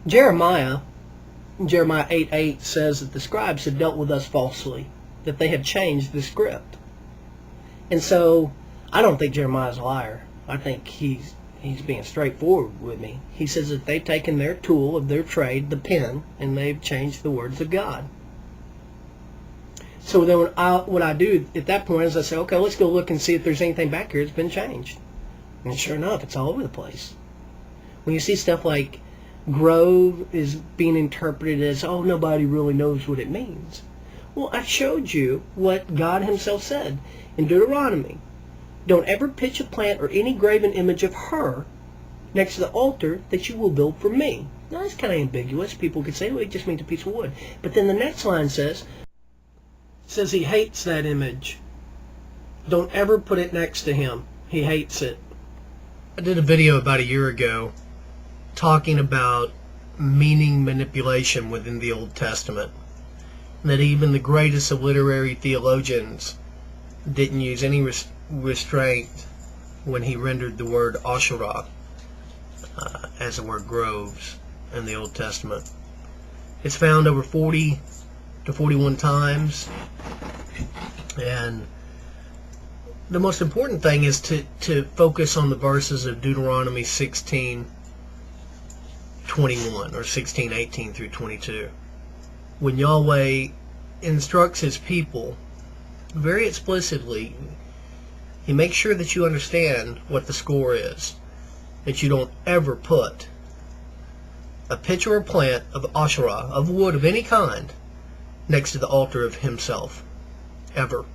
Jeremiah 8:8 says that the scribes had dealt with us falsely, that they had changed the script. And so I don't think Jeremiah's a liar. I think he's being straightforward with me. He says that they've taken their tool of their trade, the pen, and they've changed the words of God. So then what I do at that point is I say, okay, let's go look and see if there's anything back here that's been changed. And sure enough, it's all over the place. When you see stuff like grove is being interpreted as, oh, nobody really knows what it means. Well, I showed you what God himself said in Deuteronomy. Don't ever pitch a plant or any graven image of her next to the altar that you will build for me. Now, that's kind of ambiguous. People could say, well, it just means a piece of wood. But then the next line says he hates that image. Don't ever put it next to him. He hates it. I did a video about a year ago talking about meaning manipulation within the Old Testament. That even the greatest of literary theologians didn't use any restraint when he rendered the word asherah as the word groves in the Old Testament. It's found over 40 to 41 times, and the most important thing is to focus on the verses of Deuteronomy 16:21 or 16:18 through 22. When Yahweh instructs his people very explicitly, he makes sure that you understand what the score is, that you don't ever put a pitch or a plant of asherah, of wood of any kind, next to the altar of himself, ever.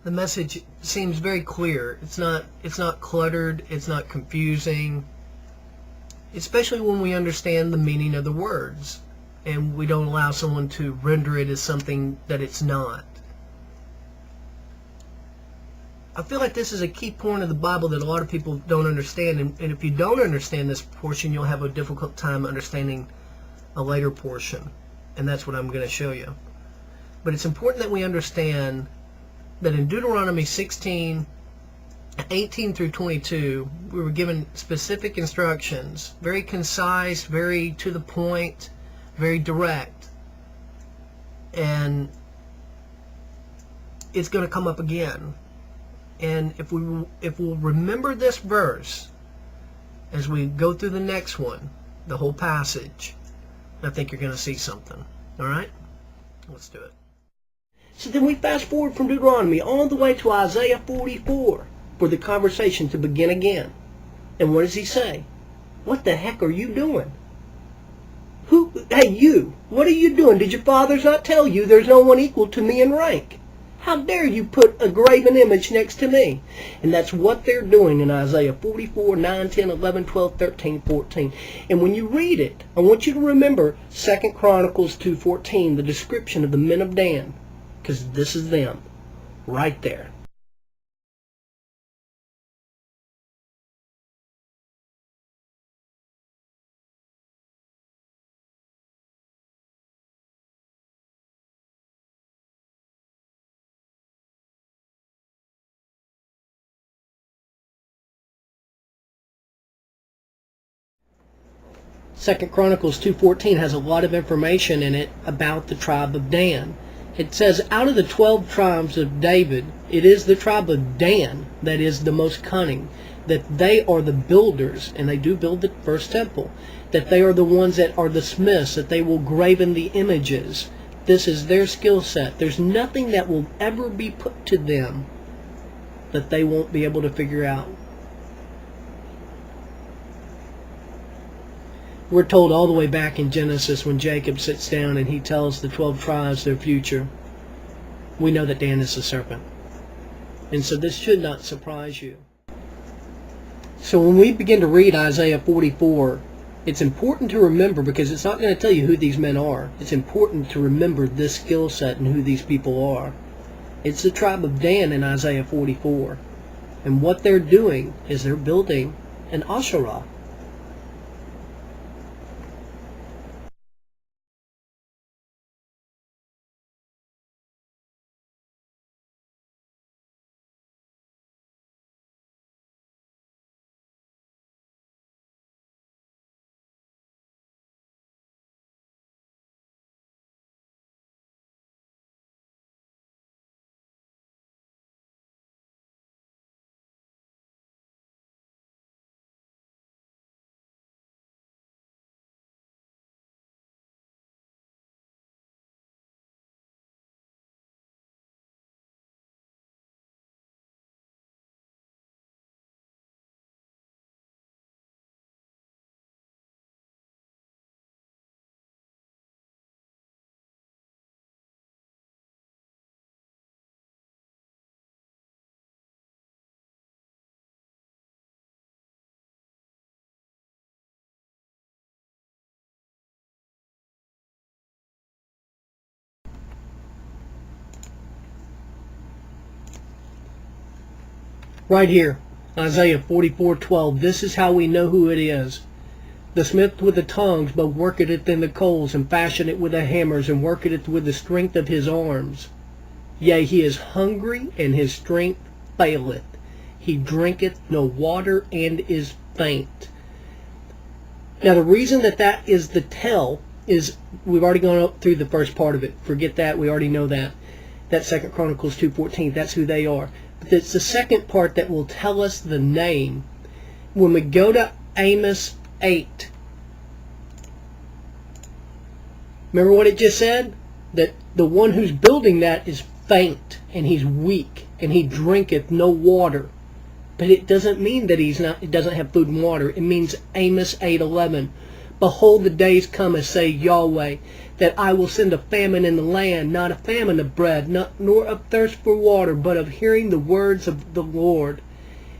The message seems very clear. It's not cluttered, it's not confusing, especially when we understand the meaning of the words and we don't allow someone to render it as something that it's not. I feel like this is a key point of the Bible that a lot of people don't understand, and if you don't understand this portion, you'll have a difficult time understanding a later portion, and that's what I'm going to show you. But it's important that we understand that in Deuteronomy 16:18 through 22, we were given specific instructions, very concise, very to the point, very direct. And it's going to come up again. And if we'll remember this verse as we go through the next one, the whole passage, I think you're going to see something. All right? Let's do it. So then we fast forward from Deuteronomy all the way to Isaiah 44 for the conversation to begin again. And what does he say? What the heck are you doing? Hey, you, what are you doing? Did your fathers not tell you there's no one equal to me in rank? How dare you put a graven image next to me? And that's what they're doing in Isaiah 44, 9, 10, 11, 12, 13, 14. And when you read it, I want you to remember 2 Chronicles 2:14, the description of the men of Dan, because this is them right there. Second Chronicles 2:14 has a lot of information in it about the tribe of Dan. It says, out of the 12 tribes of David, it is the tribe of Dan that is the most cunning, that they are the builders, and they do build the first temple, that they are the ones that are the smiths, that they will graven the images. This is their skill set. There's nothing that will ever be put to them that they won't be able to figure out. We're told all the way back in Genesis when Jacob sits down and he tells the 12 tribes their future. We know that Dan is the serpent. And so this should not surprise you. So when we begin to read Isaiah 44, it's important to remember, because it's not going to tell you who these men are. It's important to remember this skill set and who these people are. It's the tribe of Dan in Isaiah 44. And what they're doing is they're building an asherah. Right here, Isaiah 44:12. This is how we know who it is. The smith with the tongs both worketh it in the coals, and fashion it with the hammers, and worketh it with the strength of his arms. Yea, he is hungry, and his strength faileth. He drinketh no water, and is faint. Now the reason that is the tell is, we've already gone up through the first part of it. Forget that, we already know that. That's 2 Chronicles 2:14, that's who they are. But it's the second part that will tell us the name. When we go to Amos 8, remember what it just said? That the one who's building that is faint, and he's weak, and he drinketh no water. But it doesn't mean that it doesn't have food and water. It means Amos 8:11. Behold, the days come, as say Yahweh, that I will send a famine in the land, not a famine of bread, nor of thirst for water, but of hearing the words of the Lord.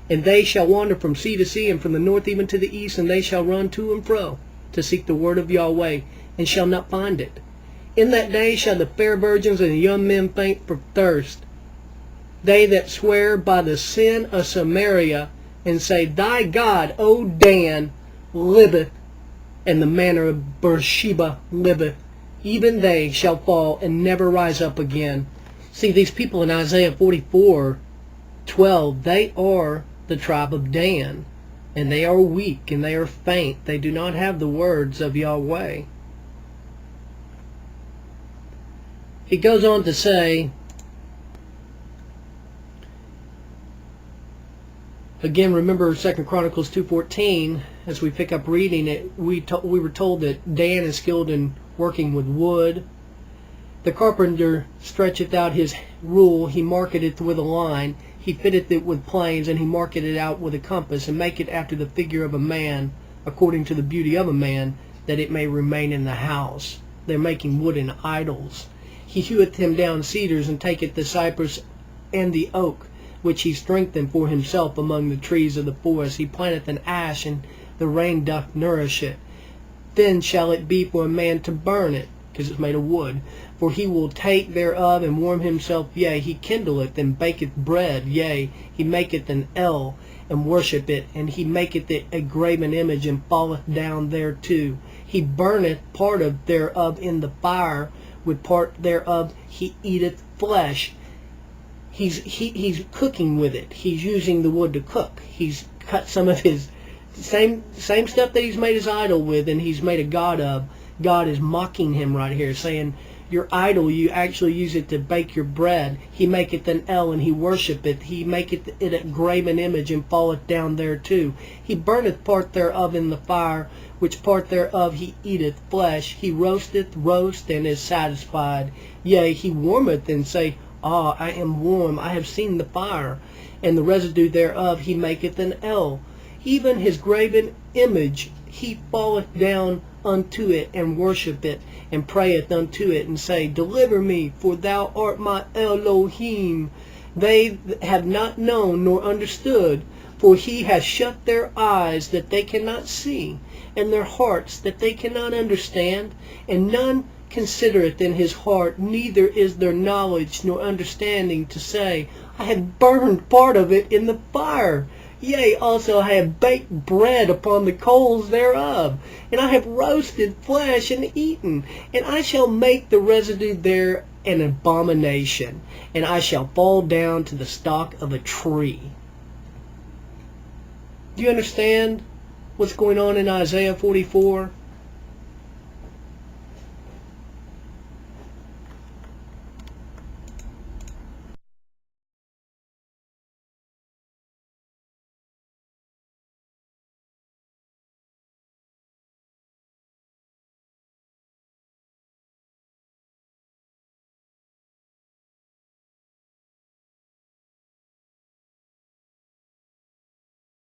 And they shall wander from sea to sea, and from the north even to the east, and they shall run to and fro to seek the word of Yahweh, and shall not find it. In that day shall the fair virgins and the young men faint for thirst. They that swear by the sin of Samaria, and say, Thy God, O Dan, liveth, and the manner of Beersheba liveth, even they shall fall and never rise up again. See, these people in Isaiah 44:12, they are the tribe of Dan, and they are weak, and they are faint. They do not have the words of Yahweh. It goes on to say, again, remember 2 Chronicles 2:14, as we pick up reading it, we were told that Dan is skilled in working with wood. The carpenter stretcheth out his rule, he marketh it with a line, he fitteth it with planes, and he marketh it out with a compass, and make it after the figure of a man, according to the beauty of a man, that it may remain in the house. They're making wooden idols. He heweth him down cedars, and taketh the cypress and the oak, which he strengthened for himself among the trees of the forest. He planteth an ash, and the rain doth nourish it. Then shall it be for a man to burn it, because it's made of wood. For he will take thereof and warm himself, yea, he kindleth and baketh bread, yea, he maketh an el, and worship it, and he maketh it a graven image, and falleth down thereto. He burneth part of thereof in the fire, with part thereof he eateth flesh. He's cooking with it. He's using the wood to cook. He's cut some of his same stuff that he's made his idol with, and he's made a god of. God is mocking him right here, saying, your idol, you actually use it to bake your bread. He maketh an el, and he worshipeth. He maketh it a graven image, and falleth down thereto. He burneth part thereof in the fire, which part thereof he eateth flesh. He roasteth roast, and is satisfied. Yea, he warmeth, and say, ah, I am warm, I have seen the fire. And the residue thereof he maketh an el. Even his graven image he falleth down unto it, and worship it, and prayeth unto it, and say, deliver me, for thou art my Elohim. They have not known nor understood, for he has shut their eyes that they cannot see, and their hearts that they cannot understand, and none considereth in his heart, neither is there knowledge nor understanding to say, I have burned part of it in the fire. Yea, also I have baked bread upon the coals thereof, and I have roasted flesh and eaten, and I shall make the residue there an abomination, and I shall fall down to the stalk of a tree. Do you understand what's going on in Isaiah 44?